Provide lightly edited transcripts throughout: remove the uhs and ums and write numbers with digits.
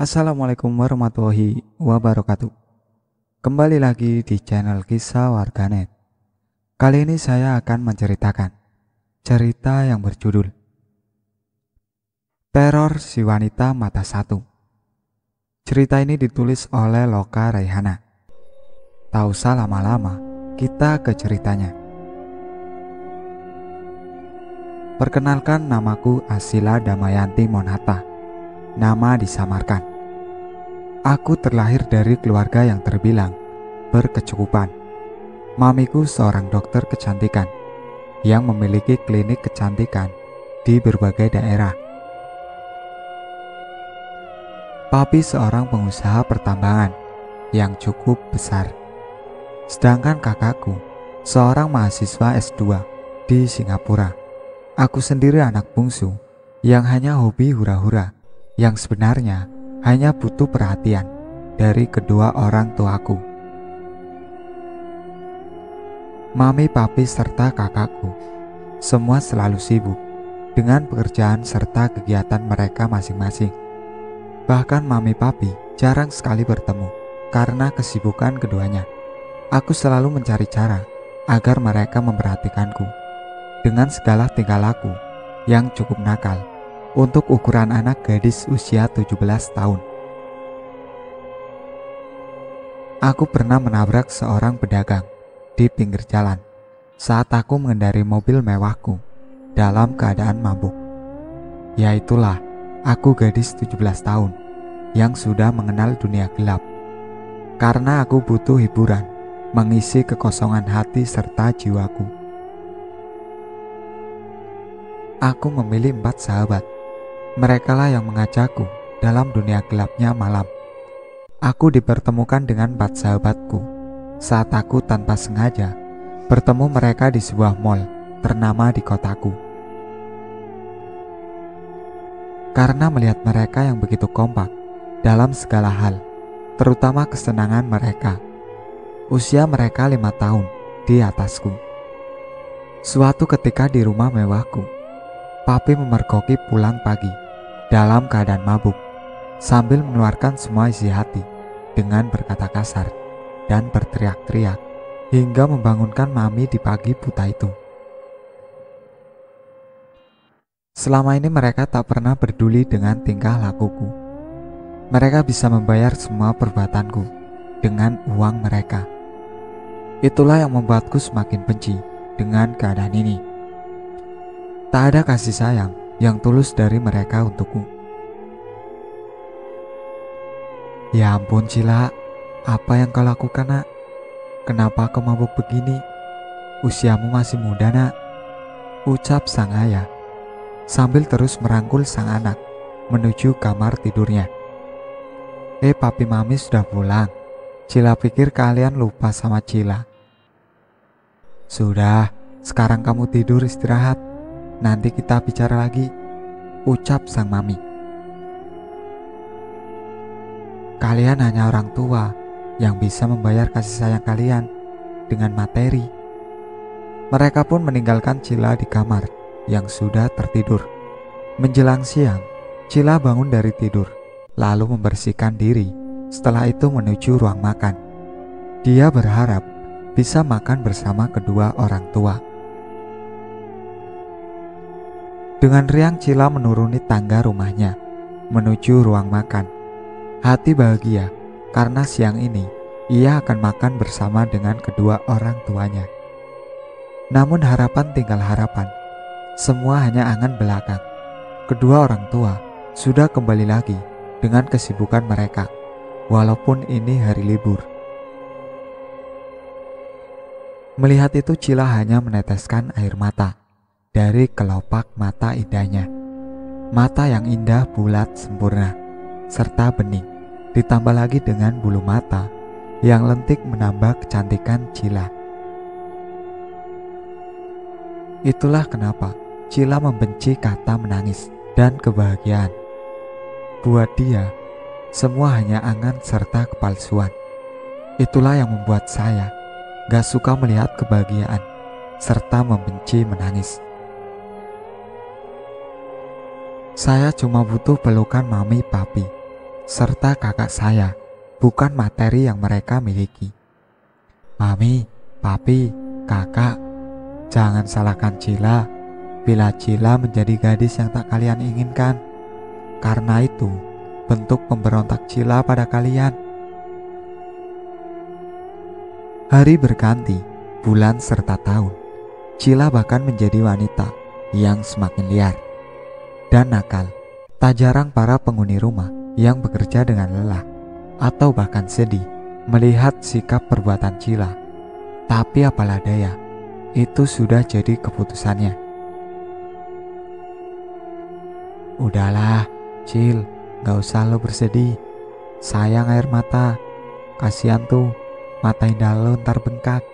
Assalamualaikum warahmatullahi wabarakatuh. Kembali lagi di channel Kisah Warganet. Kali ini saya akan menceritakan cerita yang berjudul Teror si Wanita Mata Satu. Cerita ini ditulis oleh Loka Raihana. Tak usah lama-lama, kita ke ceritanya. Perkenalkan, namaku Asila Damayanti Monata. Nama disamarkan. Aku terlahir dari keluarga yang terbilang berkecukupan. Mamiku seorang dokter kecantikan yang memiliki klinik kecantikan di berbagai daerah. Papi seorang pengusaha pertambangan yang cukup besar. Sedangkan kakakku seorang mahasiswa S2 di Singapura. Aku sendiri anak bungsu yang hanya hobi hura-hura, yang sebenarnya hanya butuh perhatian dari kedua orang tuaku. Mami, papi, serta kakakku semua selalu sibuk dengan pekerjaan serta kegiatan mereka masing-masing. Bahkan mami papi jarang sekali bertemu karena kesibukan keduanya. Aku selalu mencari cara agar mereka memperhatikanku dengan segala tingkah laku yang cukup nakal untuk ukuran anak gadis usia 17 tahun. Aku pernah menabrak seorang pedagang di pinggir jalan saat aku mengendarai mobil mewahku dalam keadaan mabuk. Yaitulah, aku gadis 17 tahun yang sudah mengenal dunia gelap. Karena aku butuh hiburan, mengisi kekosongan hati serta jiwaku. Aku memilih 4 sahabat. Merekalah yang mengajakku dalam dunia gelapnya malam. Aku dipertemukan dengan 4 sahabatku saat aku tanpa sengaja bertemu mereka di sebuah mall ternama di kotaku. Karena melihat mereka yang begitu kompak dalam segala hal, terutama kesenangan mereka. Usia mereka 5 tahun di atasku. Suatu ketika di rumah mewahku, papi memergoki pulang pagi dalam keadaan mabuk sambil mengeluarkan semua isi hati dengan berkata kasar dan berteriak-teriak hingga membangunkan mami di pagi buta itu. Selama ini mereka tak pernah peduli dengan tingkah lakuku. Mereka bisa membayar semua perbuatanku dengan uang mereka. Itulah yang membuatku semakin benci dengan keadaan ini. Tak ada kasih sayang yang tulus dari mereka untukku. Ya ampun Cila, apa yang kau lakukan nak? Kenapa kau mabuk begini? Usiamu masih muda nak, ucap sang ayah sambil terus merangkul sang anak menuju kamar tidurnya. Papi mami sudah pulang. Cila pikir kalian lupa sama Cila. Sudah, sekarang kamu tidur istirahat. Nanti kita bicara lagi, ucap sang mami. Kalian hanya orang tua yang bisa membayar kasih sayang kalian dengan materi. Mereka pun meninggalkan Cila di kamar yang sudah tertidur. Menjelang siang, Cila bangun dari tidur, lalu membersihkan diri. Setelah itu menuju ruang makan. Dia berharap bisa makan bersama kedua orang tua. Dengan riang Cila menuruni tangga rumahnya menuju ruang makan. Hati bahagia karena siang ini ia akan makan bersama dengan kedua orang tuanya. Namun harapan tinggal harapan. Semua hanya angan belakang. Kedua orang tua sudah kembali lagi dengan kesibukan mereka, walaupun ini hari libur. Melihat itu Cila hanya meneteskan air mata dari kelopak mata indahnya. Mata yang indah, bulat, sempurna, serta bening, ditambah lagi dengan bulu mata yang lentik menambah kecantikan Cila. Itulah kenapa Cila membenci kata menangis dan kebahagiaan. Buat dia, semua hanya angan serta kepalsuan. Itulah yang membuat saya gak suka melihat kebahagiaan serta membenci menangis. Saya cuma butuh pelukan mami papi serta kakak saya, bukan materi yang mereka miliki. Mami, papi, kakak, jangan salahkan Cila bila Cila menjadi gadis yang tak kalian inginkan. Karena itu, bentuk pemberontak Cila pada kalian. Hari berganti, bulan serta tahun. Cila bahkan menjadi wanita yang semakin liar dan nakal. Tak jarang para penghuni rumah yang bekerja dengan lelah atau bahkan sedih melihat sikap perbuatan Cila. Tapi apalah daya, itu sudah jadi keputusannya. Udahlah, Cil, gak usah lo bersedih. Sayang air mata, kasihan tuh, mata indah lo ntar bengkak,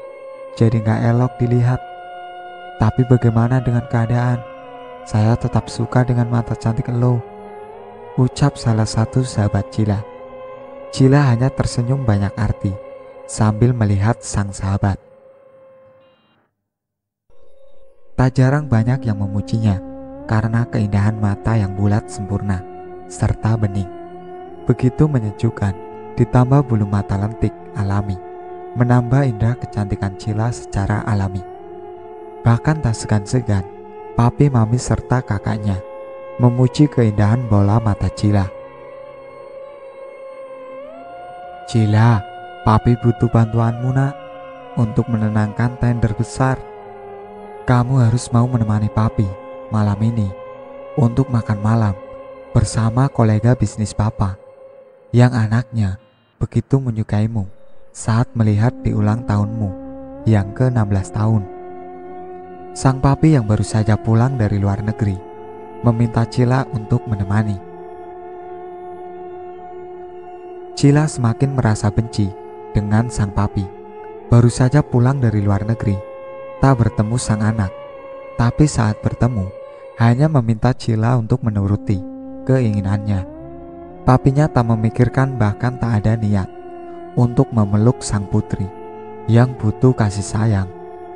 jadi gak elok dilihat. Tapi bagaimana dengan keadaan? Saya tetap suka dengan mata cantik lo, ucap salah satu sahabat Cila. Cila hanya tersenyum banyak arti sambil melihat sang sahabat. Tak jarang banyak yang memujinya karena keindahan mata yang bulat sempurna serta bening. Begitu menyejukkan, ditambah bulu mata lentik alami, menambah indah kecantikan Cila secara alami. Bahkan tak segan-segan, papi, mami serta kakaknya memuji keindahan bola mata Cila. Cila, papi butuh bantuanmu nak untuk menenangkan tender besar. Kamu harus mau menemani papi malam ini untuk makan malam bersama kolega bisnis papa yang anaknya begitu menyukaimu saat melihat di ulang tahunmu yang ke-16 tahun. Sang papi yang baru saja pulang dari luar negeri meminta Cila untuk menemani. Cila semakin merasa benci dengan sang papi. Baru saja pulang dari luar negeri, tak bertemu sang anak. Tapi saat bertemu, hanya meminta Cila untuk menuruti keinginannya. Papinya tak memikirkan, bahkan tak ada niat untuk memeluk sang putri yang butuh kasih sayang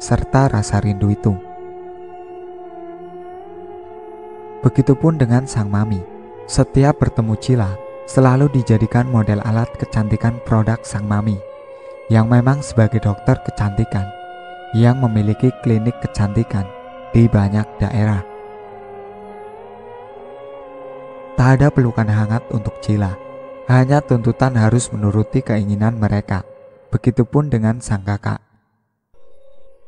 serta rasa rindu itu. Begitupun dengan sang mami. Setiap bertemu Cila, selalu dijadikan model alat kecantikan produk sang mami, yang memang sebagai dokter kecantikan yang memiliki klinik kecantikan di banyak daerah. Tak ada pelukan hangat untuk Cila, hanya tuntutan harus menuruti keinginan mereka. Begitupun dengan sang kakak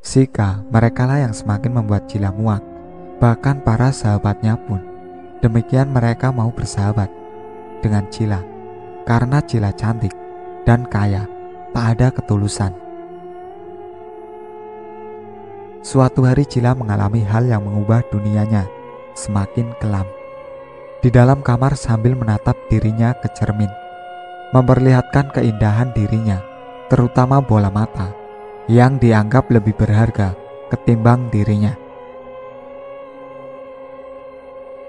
Sika, merekalah yang semakin membuat Cila muak. Bahkan para sahabatnya pun demikian, mereka mau bersahabat dengan Cila karena Cila cantik dan kaya, tak ada ketulusan. Suatu hari Cila mengalami hal yang mengubah dunianya semakin kelam. Di dalam kamar sambil menatap dirinya ke cermin, memperlihatkan keindahan dirinya, terutama bola mata yang dianggap lebih berharga ketimbang dirinya.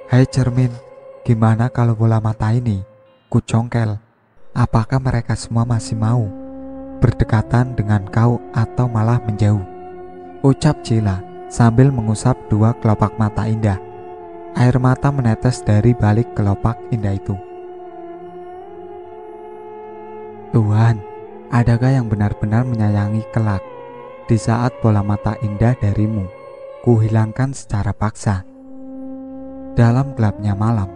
Hai cermin, gimana kalau bola mata ini ku congkel? Apakah mereka semua masih mau berdekatan dengan kau atau malah menjauh? Ucap Cila sambil mengusap dua kelopak mata indah. Air mata menetes dari balik kelopak indah itu. Tuhan, adakah yang benar-benar menyayangi kelak di saat bola mata indah darimu kuhilangkan secara paksa? Dalam gelapnya malam,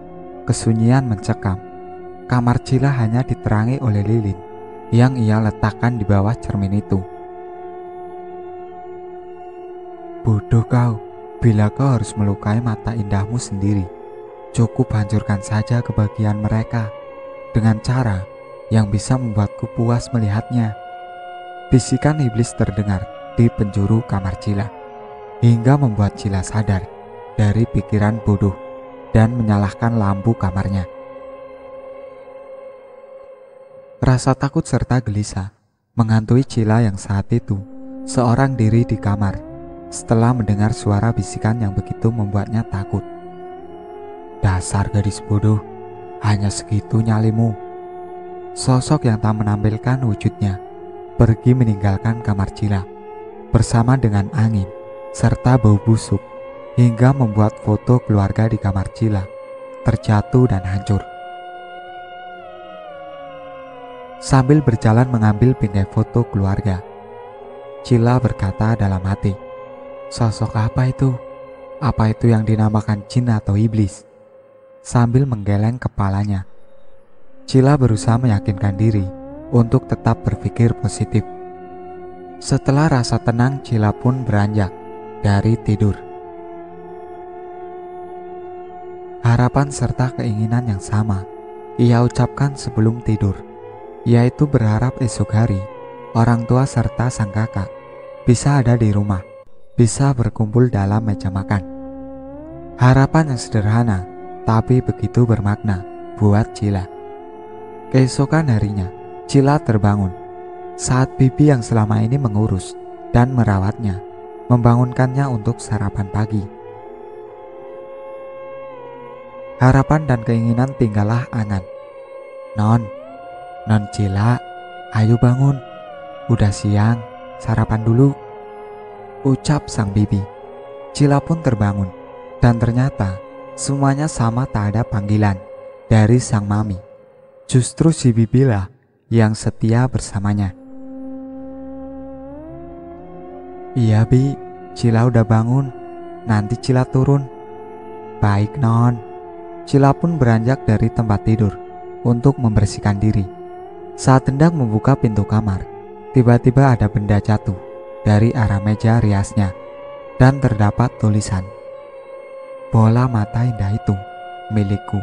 kesunyian mencekam. Kamar Cila hanya diterangi oleh lilin yang ia letakkan di bawah cermin itu. Bodoh kau, bila kau harus melukai mata indahmu sendiri, cukup hancurkan saja kebahagiaan mereka dengan cara yang bisa membuatku puas melihatnya. Bisikan iblis terdengar di penjuru kamar Cila, hingga membuat Cila sadar dari pikiran bodoh dan menyalakan lampu kamarnya. Rasa takut serta gelisah menghantui Cila yang saat itu seorang diri di kamar setelah mendengar suara bisikan yang begitu membuatnya takut. Dasar gadis bodoh, hanya segitu nyalimu. Sosok yang tak menampilkan wujudnya pergi meninggalkan kamar Cila bersama dengan angin serta bau busuk, hingga membuat foto keluarga di kamar Cila terjatuh dan hancur. sambil berjalan mengambil bingkai foto keluarga. Cila berkata dalam hati, "Sosok apa itu? Apa itu yang dinamakan jin atau iblis?" Sambil menggeleng kepalanya, Cila berusaha meyakinkan diri untuk tetap berpikir positif. Setelah rasa tenang, Cila pun beranjak dari tidur. Harapan serta keinginan yang sama ia ucapkan sebelum tidur, yaitu berharap esok hari orang tua serta sang kakak bisa ada di rumah, bisa berkumpul dalam meja makan. Harapan yang sederhana tapi begitu bermakna buat Cila. Keesokan harinya, Cila terbangun saat bibi yang selama ini mengurus dan merawatnya membangunkannya untuk sarapan pagi. Harapan dan keinginan tinggallah angan. Non Cila, ayo bangun. Udah siang, sarapan dulu," ucap sang bibi. Cila pun terbangun, dan ternyata semuanya sama, tak ada panggilan dari sang mami. Justru si bibilah yang setia bersamanya. "Iya Bi, Cila udah bangun, nanti Cila turun." "Baik Non." Cila pun beranjak dari tempat tidur untuk membersihkan diri. Saat hendak membuka pintu kamar, tiba-tiba ada benda jatuh dari arah meja riasnya dan terdapat tulisan, "Bola mata indah itu milikku."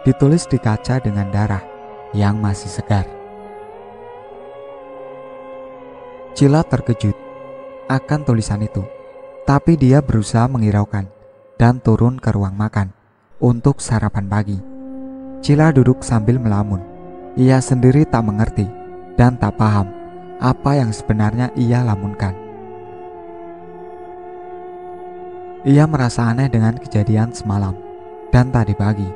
Ditulis di kaca dengan darah yang masih segar. Cila terkejut akan tulisan itu, tapi dia berusaha menghiraukan dan turun ke ruang makan untuk sarapan pagi. Cila duduk sambil melamun. Ia sendiri tak mengerti dan tak paham apa yang sebenarnya ia lamunkan. Ia merasa aneh dengan kejadian semalam dan tadi pagi.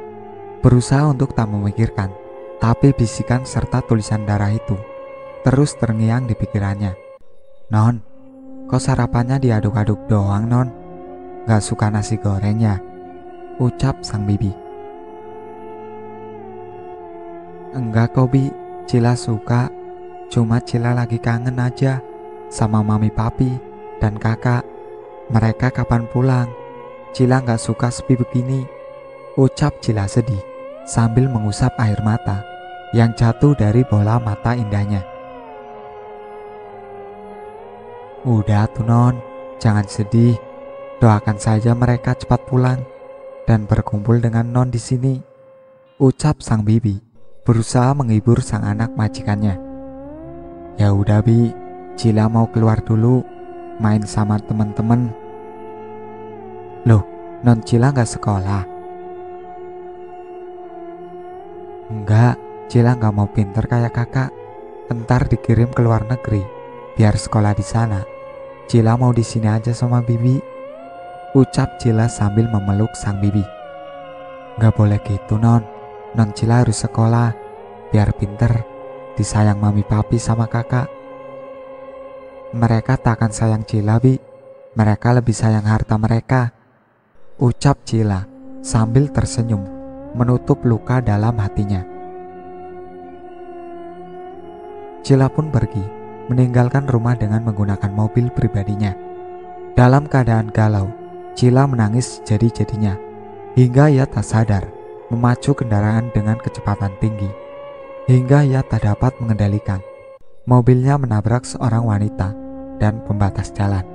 Berusaha untuk tak memikirkan, tapi bisikan serta tulisan darah itu terus terngiang di pikirannya. "Non, kok sarapannya diaduk-aduk doang Non? Gak suka nasi goreng ya?" ucap sang bibi. "Enggak kok Bi, Cila suka. Cuma Cila lagi kangen aja sama mami papi dan kakak. Mereka kapan pulang? Cila gak suka sepi begini," ucap Cila sedih sambil mengusap air mata yang jatuh dari bola mata indahnya. "Udah tuh Non, jangan sedih. Doakan saja mereka cepat pulang dan berkumpul dengan Non di sini," ucap sang bibi, berusaha menghibur sang anak majikannya. "Ya udah Bi, Cila mau keluar dulu, main sama teman-teman." "Loh, Non Cila gak sekolah?" "Enggak, Cila gak mau pinter kayak kakak. Entar dikirim ke luar negeri biar sekolah di sana. Cila mau di sini aja sama bibi," ucap Cila sambil memeluk sang bibi. "Gak boleh gitu Non. Non Cila harus sekolah biar pinter, disayang mami papi sama kakak." "Mereka tak akan sayang Cila Bi, mereka lebih sayang harta mereka," ucap Cila sambil tersenyum menutup luka dalam hatinya. Cila pun pergi meninggalkan rumah dengan menggunakan mobil pribadinya. Dalam keadaan galau, Cila menangis jadi-jadinya hingga ia tak sadar memacu kendaraan dengan kecepatan tinggi hingga ia tak dapat mengendalikan. Mobilnya menabrak seorang wanita dan pembatas jalan.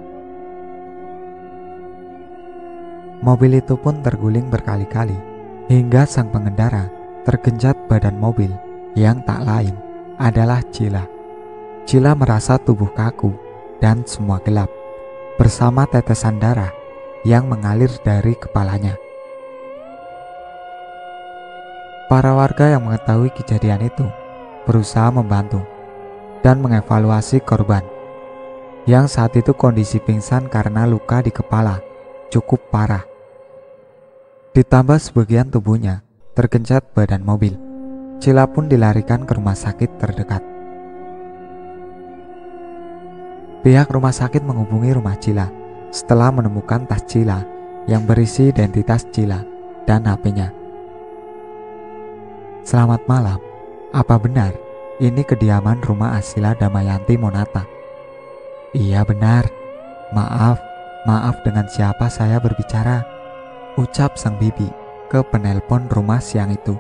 Mobil itu pun terguling berkali-kali hingga sang pengendara tergenjat badan mobil yang tak lain adalah Cila. Cila merasa tubuh kaku dan semua gelap bersama tetesan darah yang mengalir dari kepalanya. Para warga yang mengetahui kejadian itu berusaha membantu dan mengevaluasi korban yang saat itu kondisi pingsan karena luka di kepala cukup parah. Ditambah sebagian tubuhnya tergenjat badan mobil. Cila pun dilarikan ke rumah sakit terdekat. Pihak rumah sakit menghubungi rumah Cila setelah menemukan tas Cila yang berisi identitas Cila dan HP-nya. "Selamat malam, apa benar Ini kediaman rumah Asila Damayanti Monata. Iya benar. Maaf dengan siapa saya berbicara, ucap sang bibi ke penelpon rumah siang itu.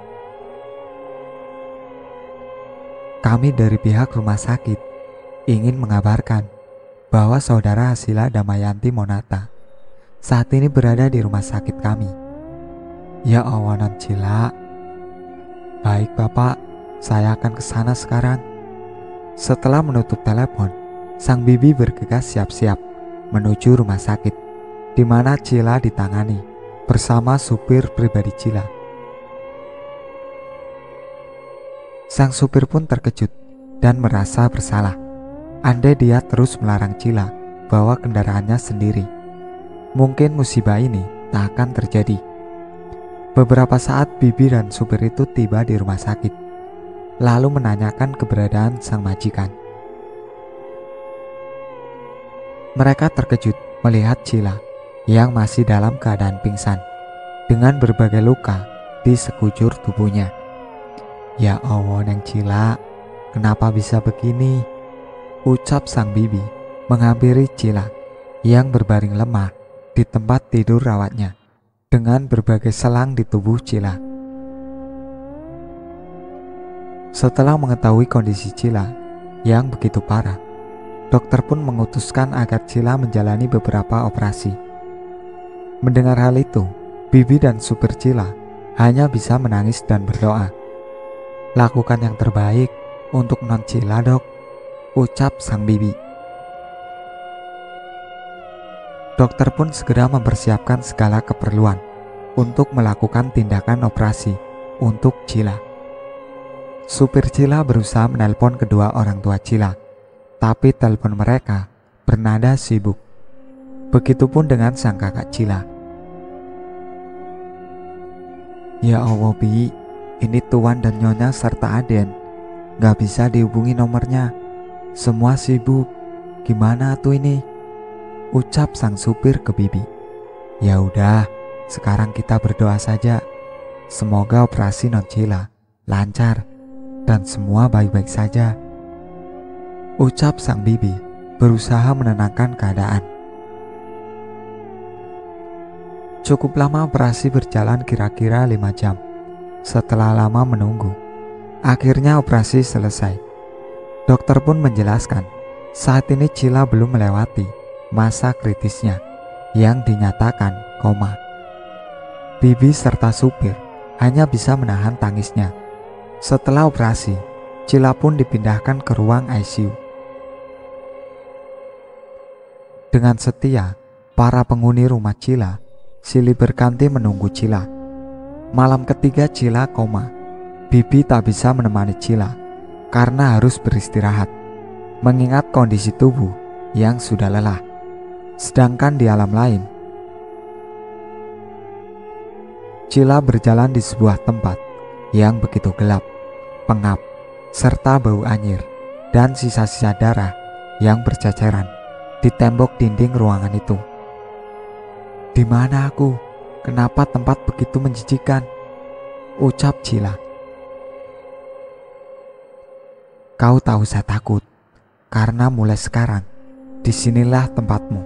Kami dari pihak rumah sakit ingin mengabarkan bahwa saudara Asila Damayanti Monata saat ini berada di rumah sakit kami. Ya Allah, non Cila. Baik Bapak, saya akan ke sana sekarang. Setelah menutup telepon, sang bibi bergegas siap-siap menuju rumah sakit, di mana Cila ditangani bersama supir pribadi Cila. Sang supir pun terkejut dan merasa bersalah. Andai dia terus melarang Cila bawa kendaraannya sendiri, mungkin musibah ini tak akan terjadi. Beberapa saat bibi dan supir itu tiba di rumah sakit, lalu menanyakan keberadaan sang majikan. Mereka terkejut melihat Cila yang masih dalam keadaan pingsan dengan berbagai luka di sekujur tubuhnya. Ya Allah, Neng Cila, kenapa bisa begini? Ucap sang bibi menghampiri Cila yang berbaring lemah di tempat tidur rawatnya dengan berbagai selang di tubuh Cila. Setelah mengetahui kondisi Cila yang begitu parah, dokter pun mengutuskan agar Cila menjalani beberapa operasi. Mendengar hal itu, bibi dan supir Cila hanya bisa menangis dan berdoa. Lakukan yang terbaik untuk non Cila, Dok, ucap sang bibi. Dokter pun segera mempersiapkan segala keperluan untuk melakukan tindakan operasi untuk Cila. Supir Cila berusaha menelpon kedua orang tua Cila, tapi telepon mereka bernada sibuk. Begitupun dengan sang kakak Cila. Ya Allah, Bi, ini Tuan dan Nyonya serta Aden. Gak bisa dihubungi nomornya. Semua sibuk. Gimana tuh ini? Ucap sang supir ke bibi. Ya udah, sekarang kita berdoa saja. Semoga operasi non Cila lancar dan semua baik-baik saja, ucap sang bibi berusaha menenangkan keadaan. Cukup lama operasi berjalan, kira-kira 5 jam. Setelah lama menunggu, akhirnya operasi selesai. Dokter pun menjelaskan saat ini Cila belum melewati masa kritisnya yang dinyatakan koma. Bibi serta supir hanya bisa menahan tangisnya. Setelah operasi, Cila pun dipindahkan ke ruang ICU. Dengan setia, para penghuni rumah Cila silih berganti menunggu Cila. Malam ketiga Cila koma, bibi tak bisa menemani Cila karena harus beristirahat, mengingat kondisi tubuh yang sudah lelah. Sedangkan di alam lain, Cila berjalan di sebuah tempat yang begitu gelap, pengap, serta bau anyir dan sisa-sisa darah yang berceceran di tembok dinding ruangan itu. Di mana aku? Kenapa tempat begitu menjijikan? Ucap Cila. Kau tak usah takut, karena mulai sekarang disinilah tempatmu,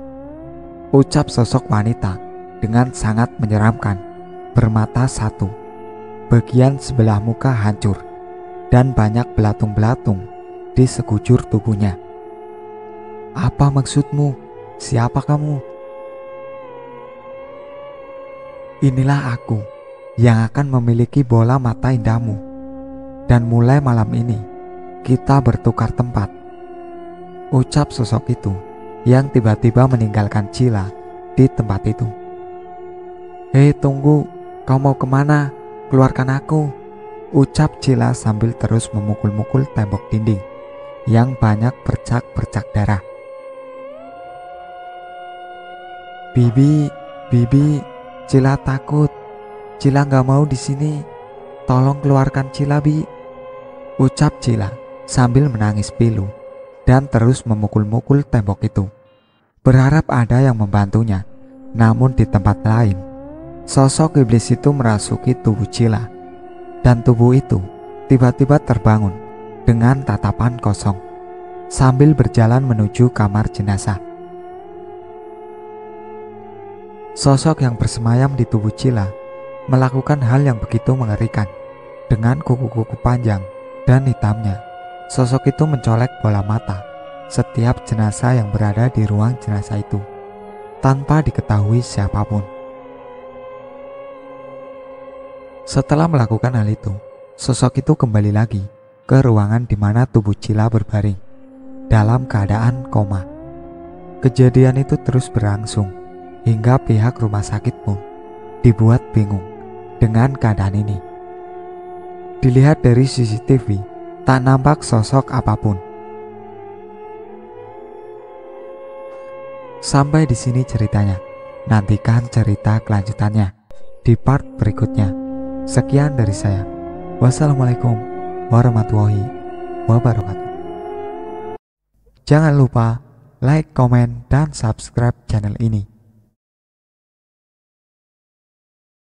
ucap sosok wanita dengan sangat menyeramkan, bermata satu. Bagian sebelah muka hancur dan banyak belatung-belatung di sekujur tubuhnya. Apa maksudmu? Siapa kamu? Inilah aku yang akan memiliki bola mata indahmu. Dan mulai malam ini kita bertukar tempat, ucap sosok itu yang tiba-tiba meninggalkan Cila di tempat itu. Hei, tunggu, kau mau kemana? Keluarkan aku, ucap Cila sambil terus memukul-mukul tembok dinding yang banyak bercak-bercak darah. Bibi, Cila takut. Cila gak mau di sini. Tolong keluarkan Cila, Bi, ucap Cila sambil menangis pilu dan terus memukul-mukul tembok itu, berharap ada yang membantunya. Namun di tempat lain, sosok iblis itu merasuki tubuh Cila, dan tubuh itu tiba-tiba terbangun dengan tatapan kosong sambil berjalan menuju kamar jenazah. Sosok yang bersemayam di tubuh Cila melakukan hal yang begitu mengerikan. Dengan kuku-kuku panjang dan hitamnya, sosok itu mencolek bola mata setiap jenazah yang berada di ruang jenazah itu tanpa diketahui siapapun. Setelah melakukan hal itu, sosok itu kembali lagi ke ruangan di mana tubuh Cila berbaring dalam keadaan koma. Kejadian itu terus berlangsung hingga pihak rumah sakit pun dibuat bingung dengan keadaan ini. Dilihat dari CCTV, tak nampak sosok apapun. Sampai di sini ceritanya. Nantikan cerita kelanjutannya di part berikutnya. Sekian dari saya. Wassalamualaikum warahmatullahi wabarakatuh. Jangan lupa like, komen, dan subscribe channel ini